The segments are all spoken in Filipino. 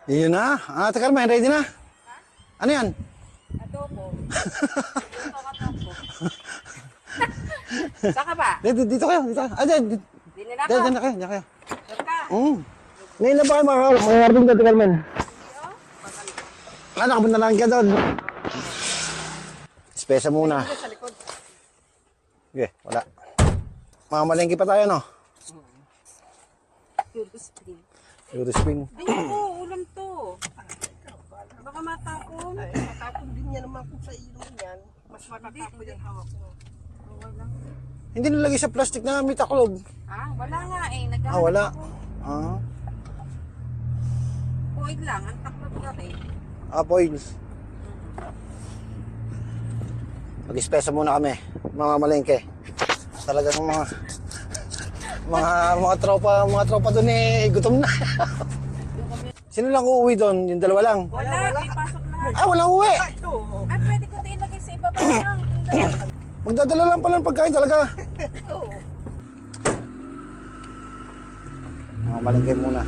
Yun na. Ate Carmen, ready na? Ano yan? Adobo. Adobo. Saka ba? Dito kayo, dito kayo. Dito. Dili na Diyan ka. na kayo, diyan kayo. Saka. Ngayon na ba kayo mga harding Ate Carmen? Nakapunta na lang ka doon. Spesa muna. Sa likod. Okay, wala. Mamalengke pa tayo, no? Eurospin. Di ko, ulam to. Baka matapon. Matapon din yan naman kung sa ilong yan. Mas matatapon yung hawak ko. Wala. Hindi nalagay sa plastic na mitaklob. Wala nga eh. Naghahanap Wala. ako. Ah, Kuwait lang. Ang taklot ka eh. foils. Mag-spesa muna kami. Mga malengke. Talagang mga tropa doon eh, gutom na. Sino lang uuwi doon? Yung dalawa lang? Wala. May pasok lahat. Walang uwi. Pwede ko din lagay sa iba pa lang. Magdadala lang pala ng pagkain talaga. Mga malengke muna.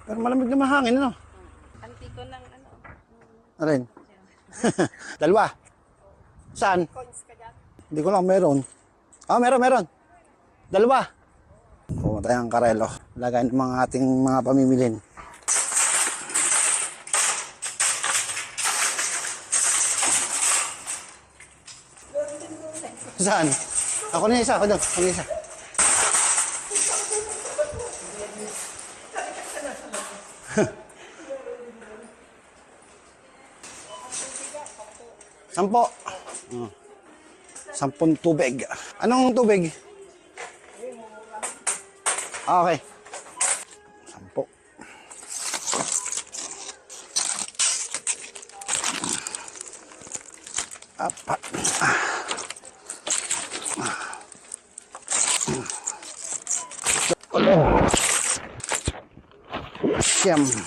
Pero malamig na mahangin, ano? Antiko ng ano. Ano rin? Dalawa. Saan? Hindi ko lang meron. Meron. Dalawa. Pumunta yung karelo. Lagay ng mga ating mga pamimilin. Saan? Ako na isa. Ako na isa. Sampo. 10 tubig. Anong tubig? Okay. 10. Apat. Siyam. 10.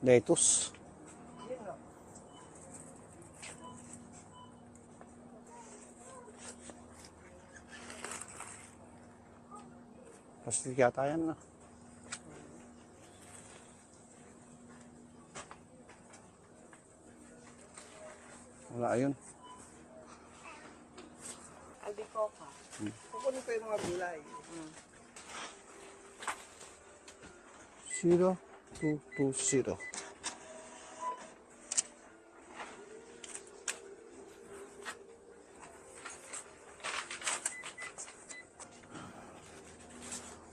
Lettuce. Plastic yata yan, no? Wala yun. Albicocca. Kukunin ko yung mga gulay. 0220.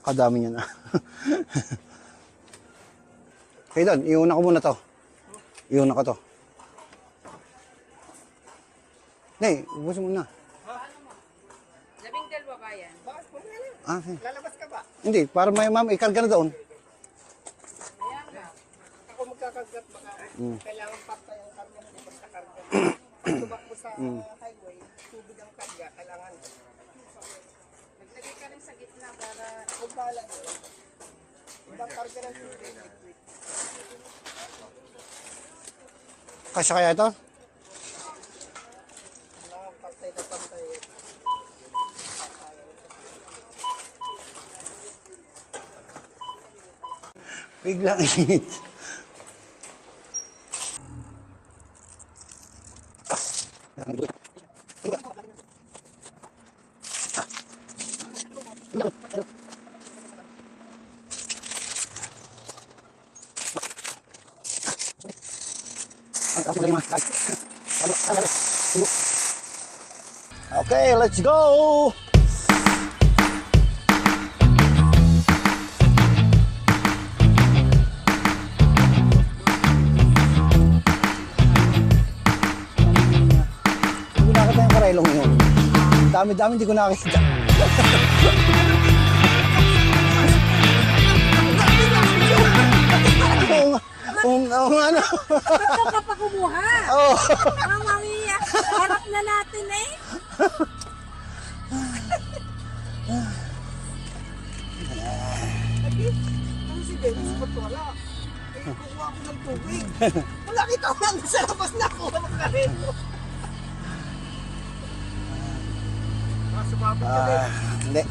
Kadami niya na. Okay, Don, iuna ko muna to. Iuna ko to. Nay, ubusin mo na. 12 ba yan? Bakit mo nga lang? Okay. Lalabas ka ba? Hindi, para may ma'am, ikarga na doon. Ayan nga. Ako magkakagat baka kailangan pakta yung karga na di basta karga. Tumakbo sa highway, tubig ang karga, kailangan. Naglagay ka rin sa gitna para Kung bahala yun, ibang karga ng tubig. Kasya kaya ito? Kailangan pantay na pantay. Biglang init. Okay, let's go! Hindi nakita yung karelong yun. Dami-dami hindi ko nakita. Ano? Ba't ka pa kumuha? Oh. Mami, harap na natin eh. Ano si Dennis, ba't wala? Eh, kukuha ko ng tubig. Wala kita ko lang sa labas na ako. Makarito. sumabot ka din. Hindi.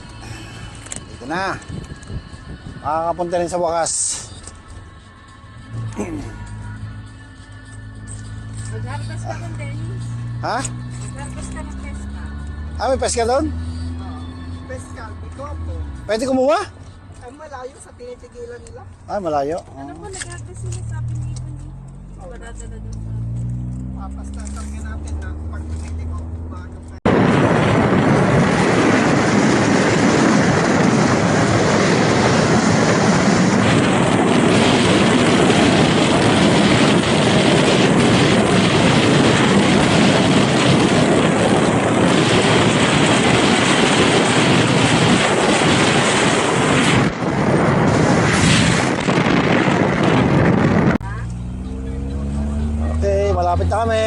Dito na. Makakapunta rin sa wakas. Mag-harvest ka ng Dennis. Ha? Mag-harvest ka ng Pesca. May peska doon? Pescal, di ko po. Pwede kumuha? Ang malayo sa tinitigilan nila. Malayo. Alam mo, nag-harvest sila sa akin dito ni. Padadala doon sa... Papastasan natin na pag pinili ko, umaga pa. Okay, malapit na kami.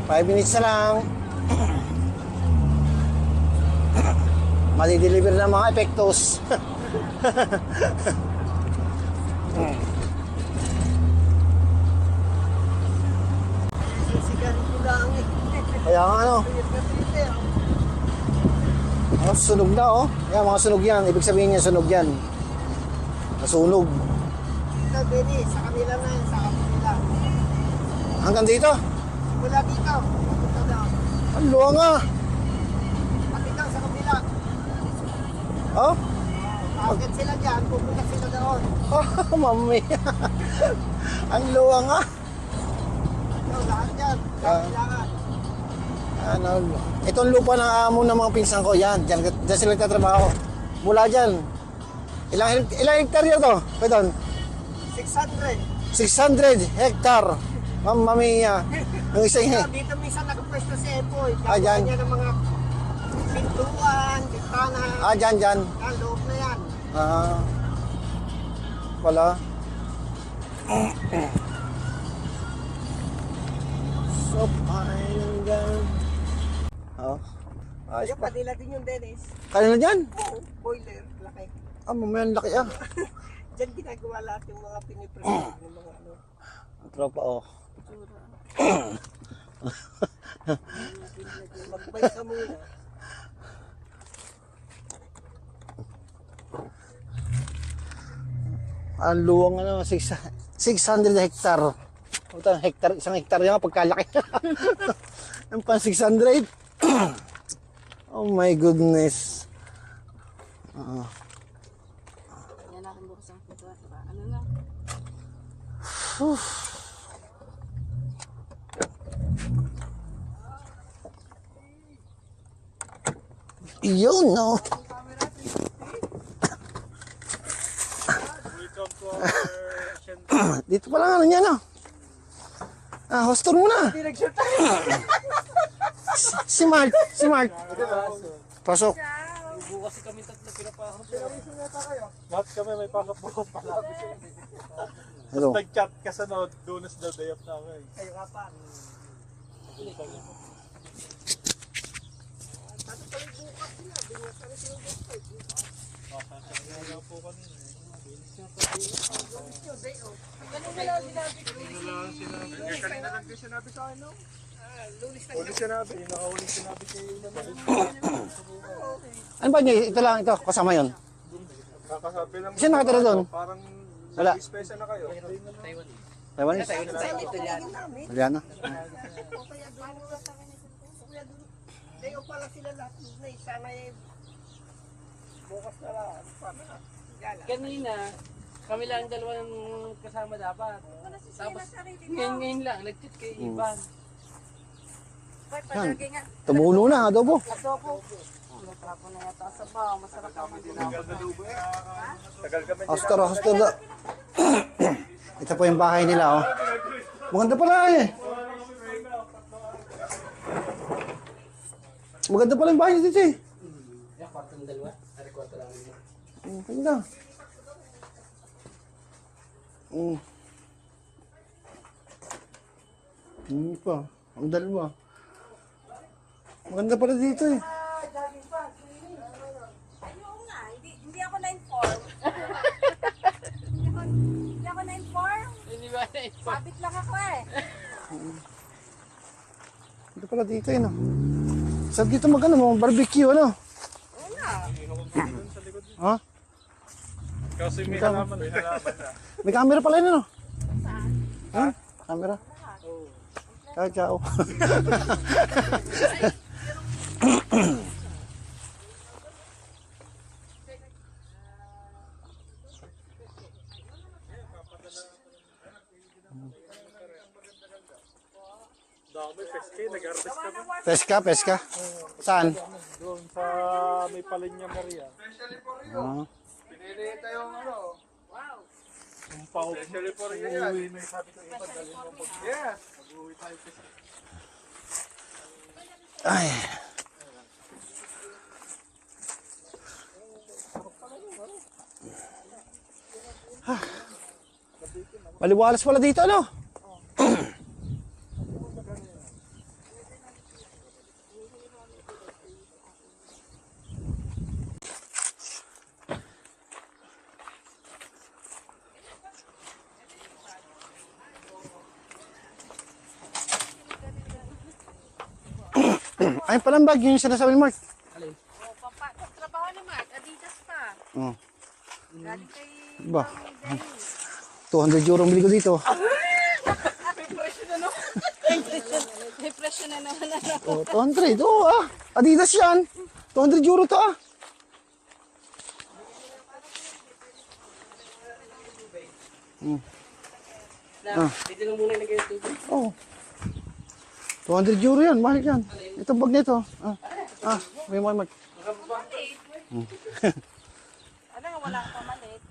5 minutes na lang. Mali-deliver ng mga epektos. Sisigarin ko lang eh. Kaya nga ano, Pwede na pwede sunog na oh. Yan, mga sunog yan. Ibig sabihin niya sunog yan. Nasunog. Dito, Benny, sa kanila na yun, sa kanila. Hanggang dito. Mula dito, pupunta doon. Ang luwang nga. Pati daw sa kabila. Oh, Agad sila dyan, pupunta sila doon. oh mami. Ang luwang nga. Ito, lahat dyan. Kailangan. Ano, itong lupa ng amo ng mga pinsan ko, yan. Diyan sila nagtatrabaho. Mula dyan. Ilang hektar yun to? Pwede 600. 600 hektar. Mamma mia. Ang isang Dito minsan nakapwesto si Epoy. Ah, dyan. Gagawa niya ng mga pintuan, bintana. dyan. Yan, loob na yan. Wala. So, pakinggan. Oh. Ayos Yung pa. kanila din yung Dennis. Kanina dyan? Oo, boiler, laki. Mamaya ang laki ah. Diyan ginagawa lahat yung mga pinipresent ng mga ano. Ang tropa oh. Magbay ka muna. Ang luwang ano, 600 hektar. Isang hektar yan pagkalaki. Ang pan 600. Oh my goodness. Yan natin bukas ang pito. Ano na? Yun no. Dito pa lang ano niya no. Hostor muna. Si Mark. Pasok. Bukas kami tatlo pinapasok. Lahat kami may pasok bukas pala. Hello. Nag-chat ka sa Dunas daw day off namin. Kayo nga pa. Kanina lang din sinabi sa ano? Huli sinabi. Pinakahuli sinabi kayo naman. Ano ba niya? Ito lang ito. Kasama yun. Kakasabi lang. Sino nakatira doon? Parang Wala. special na kayo. Taiwanese? Aliana? Dayo pala sila lahat na sana eh. Bukas na lang. Gala. Kanina, kami lang dalawang kasama dapat. Tapos, ngayon lang, nag-chat kay Ivan. Ay, palagi nga. Tumulo na, adobo. Adobo. Natrapo na yata sa baw. Masarap ang Tagal kami. Hostor. Ito po yung bahay nila, oh. Maganda pala eh. Maganda pala yung bahay nito eh. Kwartong dalawa, ari kwarto lang. Ang ganda. Pa. Ang dalawa. Maganda pala dito eh. Ayun nga, hindi ako na-inform. Hindi ako na-inform. Hindi ba na Sabit lang ako eh. Ganda pala dito eh, no? Sa dito magano, barbecue, ano? Ha? Kasi may halaman na. May camera pala yun, ano? Ha? Camera? Ciao, ciao. Dami, peske, nag-harvest kami. Peska. Saan? Doon sa may Palinya Maria. Ah. Pinilita yung ano. Yung pao. Especially for you yan. Uwi na sabi ko, iba dalhin mo pag... Yes. Mag-uwi tayo peske. Ay. Maliwalas pala dito, ano? Ay, palang bag, yun yung sinasabi ni Mark. Trabaho ni Mark, Adidas pa. Oh. Galing kay Ba? Mami Dennis. 200 euro ang bili ko dito. May presyo na naman ano. Oh, 200. Oo, Adidas yan. 200 euro to, Dito lang muna ilagay yung tubig. Oh. 200 euro yan, mahal yan. Ito bag nito. May Mark. Ano nga, wala kang pamalit.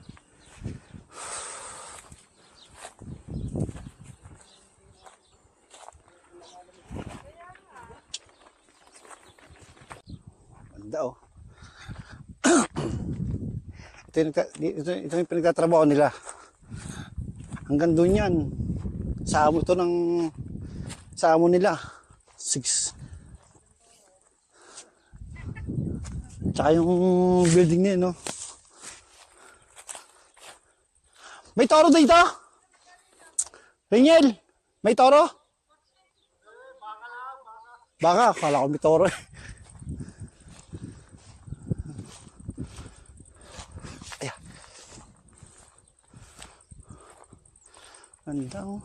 Ganda, oh. ito yung pinagtatrabaho nila. Hanggang doon yan. Sa amo to ng... Sa amo nila. 6. Tsaka yung building niya, no? May toro dito? Ringel, may toro? Baka, akala ko may toro eh. Ayan. Ganda, oh.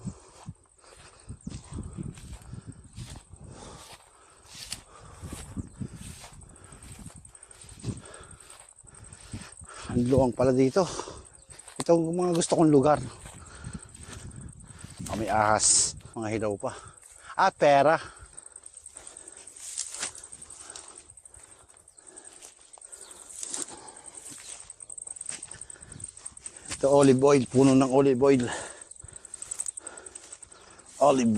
Ang luwang pala dito. Ito ang mga gusto kong lugar. May ahas, mga hilaw pa. At pera. Ito olive oil, puno ng olive oil. Olive.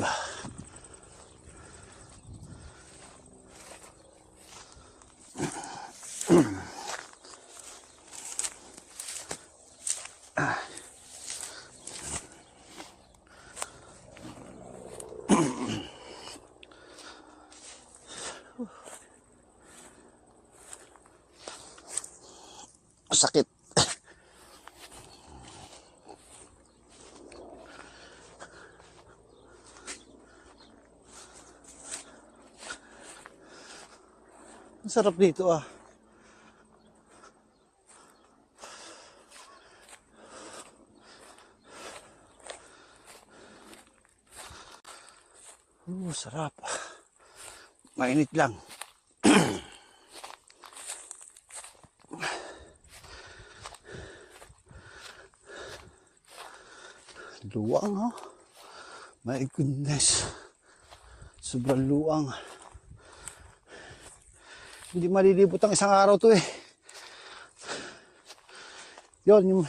Sakit. Ang sarap dito, ah. Sarap. Mainit lang. Luwang, oh. My goodness. Sobrang luwang. Hindi malilibot ang isang araw to eh. Yun, yung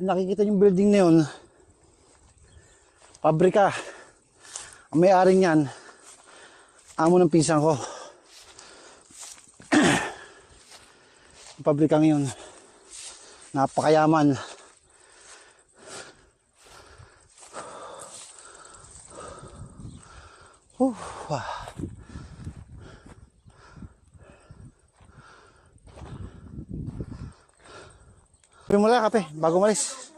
nakikita yung building na yun. Pabrika. Ang may-ari niyan, amo ng pinsan ko. Ang pabrikang yun. Napakayaman. Wow. Kape muna, kape, bago malis.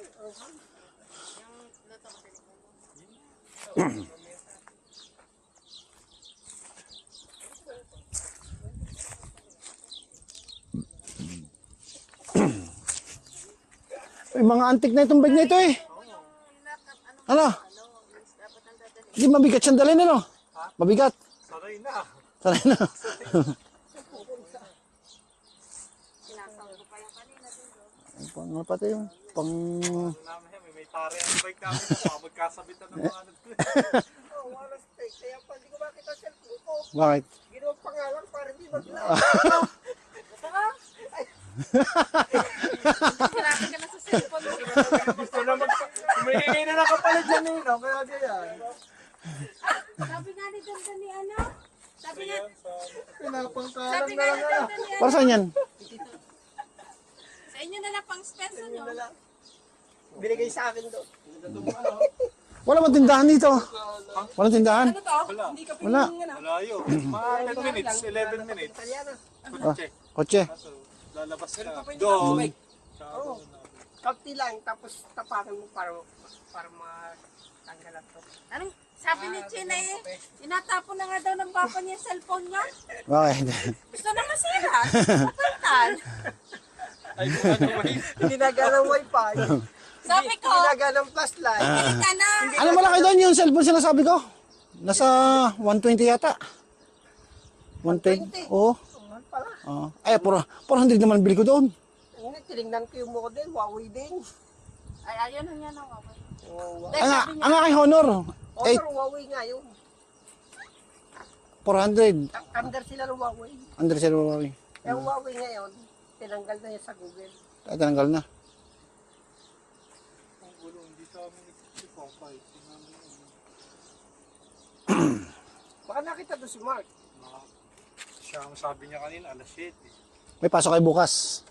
yung mga antik na itong bag na ito eh. Ano? Hindi mabigat siyang dalhin, ano? Mabigat. Saray na. Sanay na. Pang ano pa tayo? Pang... Namin may tari ang bike namin. Magkasabitan ng mga ano. Oo, walang steak. Kaya pa, hindi ko makita cellphone ko. Bakit? Ginawa pa nga lang para hindi maglaw. Grabe ka na sa cellphone mo. Gusto na humihingi na ng kapalit dyan eh. No? Kaya ganyan. Sabi nga ni Ganda ni ano? Sabi nga, Pinapangkalan sabi na nga lang ni na. Ganda ni ano? Para saan yan? Sa inyo na lang pang spesa nyo. Binigay sa akin doon. Wala bang tindahan dito? Walang tindahan? Ano to? Hindi ka Wala. Malayo. Mga 10 minutes, 11 minutes. Italiano. Kutse. Kotse. Kaso, lalabas ka. Doon. Oo. Kaunti lang, tapos tapakan mo para matanggalan to. Anong sabi ni China eh? Tinatapon na nga daw ng papa niya yung cellphone niya. Bakit? Gusto na masira. Matantal. Ay, ano ba yun? Hindi na ganang wifi. Sabi ko, Hindi na ganang flashlight. bili ka na. Ano malaki doon yung cellphone sinasabi ko? Nasa 120 yata. 120? Oo. Mahal pala. Ay, 400 naman bili ko doon. Hindi, tinignan ko yung mukha din. Huawei din. Ay, ayun na yan ang okay. Oo. Ang aking Honor, Oh, pero Huawei nga yun. 400. Under sila ng Huawei. Under sila Huawei. Yung Huawei ngayon, tinanggal na yun sa Google. Ay, tinanggal na. Ang gulo, hindi sa amin nagpapay. Baka nakita doon si Mark. Siya ang sabi niya kanina, alas 7. May pasok kayo bukas.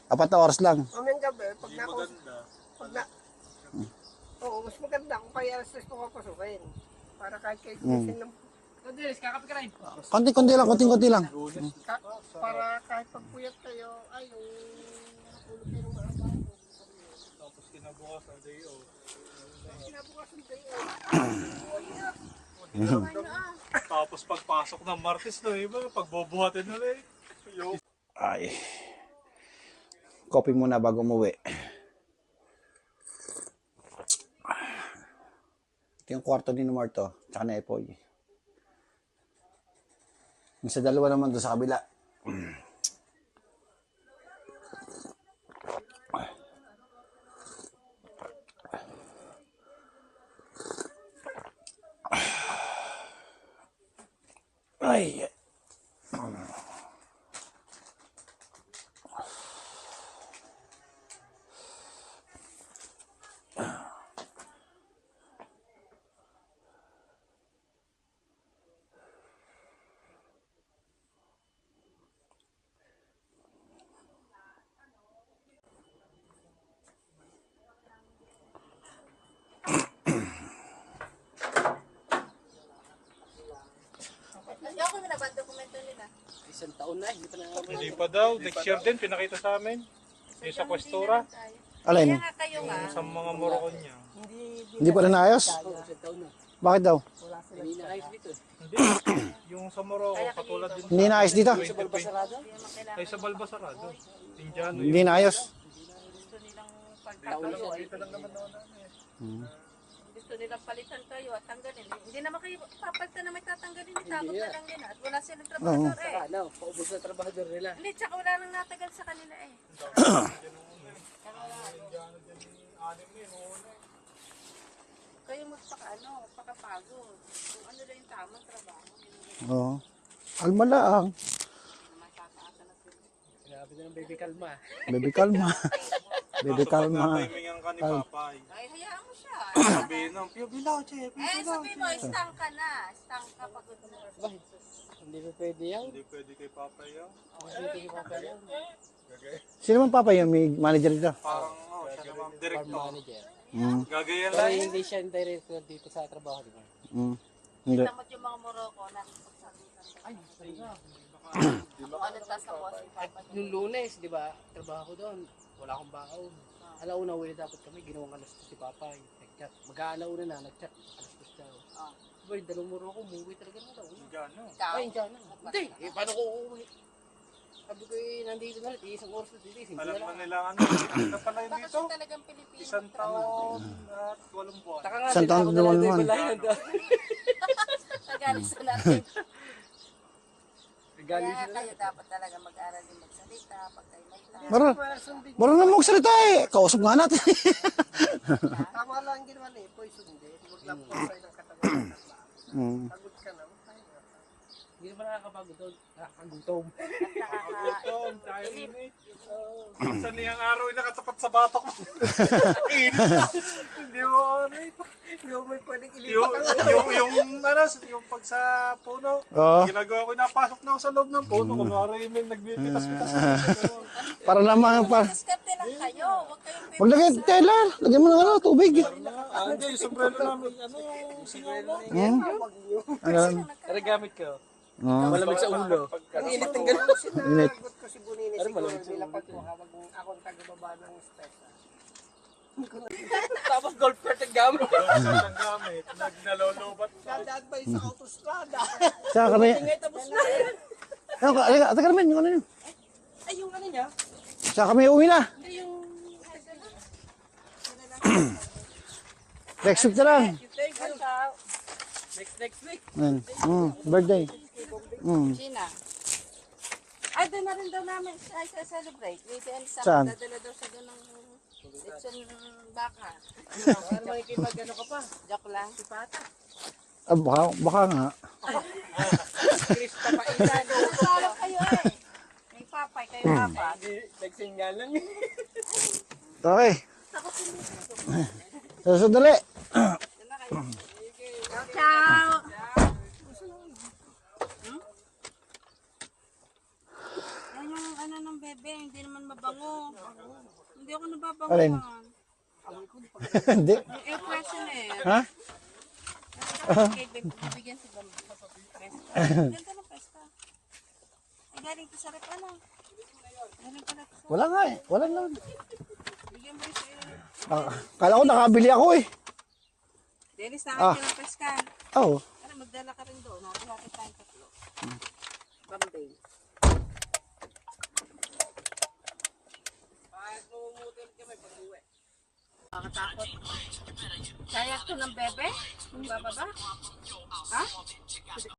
4 na oras lang. Mamayang gabi, pag Hindi maganda. pag na, oo, mas maganda kung kaya alas 3 ko papasukin. Para kahit kayo gumising ng, Andres, kakape ka rin. Konti-konti lang, konti-konti lang. Lunes. para kahit pagpuyat kayo, ay, yung nakatulog kayo ng maaga. Tapos kinabukas ang day off. Kinabukasan kayo. Tapos pagpasok ng Martes no, iba, pagbobuhatin ulit. Yo. Ay. Kopi muna bago umuwi. Ito yung kwarto ni Marto, tsaka ni Epoy. Yung sa dalawa naman doon sa kabila. Ay. Ayoko na ba ang dokumento nila? Isang taon na, hindi pa na Hindi pa daw, next year din, pinakita sa amin. Yung sa kwestura, Alin? Kaya nga kayo nga. sa mga Moroccan niya. Hindi pa rin naayos? isang taon na. Bakit daw? Hindi na ayos dito. Hindi, yung sa Morocco, katulad din Hindi naayos dito? Sa Balbasarado? ay sa Balbasarado. Indiano Hindi naayos? Gusto nilang Taon na pagkakayo. po. lang naman naman namin. Gusto nilang palitan kayo at tanggalin. Hindi naman kayo papalitan na may tatanggalin. Takot na lang nila. At wala silang trabahador eh. Ano, paubos na trabahador nila. Hindi, tsaka wala nang natagal sa kanila eh. Kayo magpakapagod. Kung ano lang yung tamang trabaho. Oo. Almalaang. Naman tataasa na sila. Sinabi na ng baby kalma. Baby kalma. Baby kalma. Timingan ka ni Papay. Ay, hayaan mo siya. Sabihin nung, Pio Bilaw, che, Eh, sabihin mo, stang ka na. Stang ka pagod na. Bakit? Hindi pa pwede yan. Hindi pwede kay Papay yan. Hindi pwede pa pala yan. Sino man papa yung may manager dito? Parang, siya naman, Farm director. manager. Gagayan Pero lang yun. hindi siya yung director dito sa trabaho, di ba? Hindi. Tamad yung mga Morocco na pagsabitan. Ay, Kung ano tas sa boss yung papa niya. nung Lunes, di ba, trabaho ko doon. Wala akong baon. Alauna uwi dapat kami, ginawang alas 2 si Papay. Nag-chat. Mag-aalauna na, nag-chat. Alas 2 daw. Ah. Boy, dalawang muro ako, umuwi talaga na daw. Indiano. Ikaw? Ay, dyan na. Hindi, eh, paano ko uuwi? Sabi ko eh, nandito na rin, isang oras na dito. Alam na nila ano, na pala yun Baka dito. siya talagang Pilipino. Isang taon at 8 buwan. Taka nga, Isang taon ako na naman. balayan doon. Nagalis na natin. Galing Kaya sila. kayo dapat talaga mag-aral din magsalita pag kayo may tao. Marunong mo magsalita eh. Kausap nga natin. Tama lang ang ginawa niya, poison din. Huwag lang po sa'yo ng katawan. Mm. Pagod ka na, tayo na. Hindi naman nakakapagod doon. Nakakagutom. Gutom, dahil init. Minsan niyang araw ay nakatapat sa batok mo. Init. Hindi mo ano ito. Yung may pwedeng Yung, ilipat yung pag sa puno, Oo. ginagawa ko, napasok na ako sa loob ng puno. Kunwari may nagbibitas-bitas. Para naman, Diskarte lang kayo. Huwag kayong maglagay tela. Lagyan mo ng ano, tubig. Hindi, yung sombrero namin, ano yung singaw mo? Hmm? Ano? Ano gamit ko? Oh. Malamig sa ulo. Ang init ng gano'n. Init. Sinagot ko si Bunini siguro. Nilapag ko habang akong taga-baba ng stress. Tapos golf cart ang gamit. Ang gamit, nagnalolobat. Dadaan ba yung sa autostrada? Tsaka kami. Tapos na. Ano, Ate Carmen, yung ano yun. Ay, yung ano niya? Tsaka kami uwi na. Hindi yung... Next week na lang. Thank you. Next week. Ayan. Birthday. Gina. Ay, doon na rin daw namin ay celebrate. Weekend sa Saan? dadala daw siya doon ng lechon baka. Para makikipag ano ka pa. Joke lang. Ah, baka nga. Chris papailan. Kasama kayo eh. May papay, kayo papa. Nagsinyal lang yun. Okay. Sandali. Doon na kayo. Ciao! Yan yung ano ng bebe, hindi naman mabango. Hindi ako nababango. Alin? Hindi. Yung air freshener. Ha? Okay, bibigyan si Bam. Ganda ng pesta. Ay, galing ko sa rep, ano? Galing pala ko sa... Wala nga eh. Wala lang. Bigyan mo rin sa... Kala ko nakabili ako eh. Dennis, nakakita ng peska. Oo. Ano, magdala ka rin doon. Hati-hati tayong tatlo. Bombay. Nakakatakot. Kaya ko ng bebe? Kung bababa? Ha?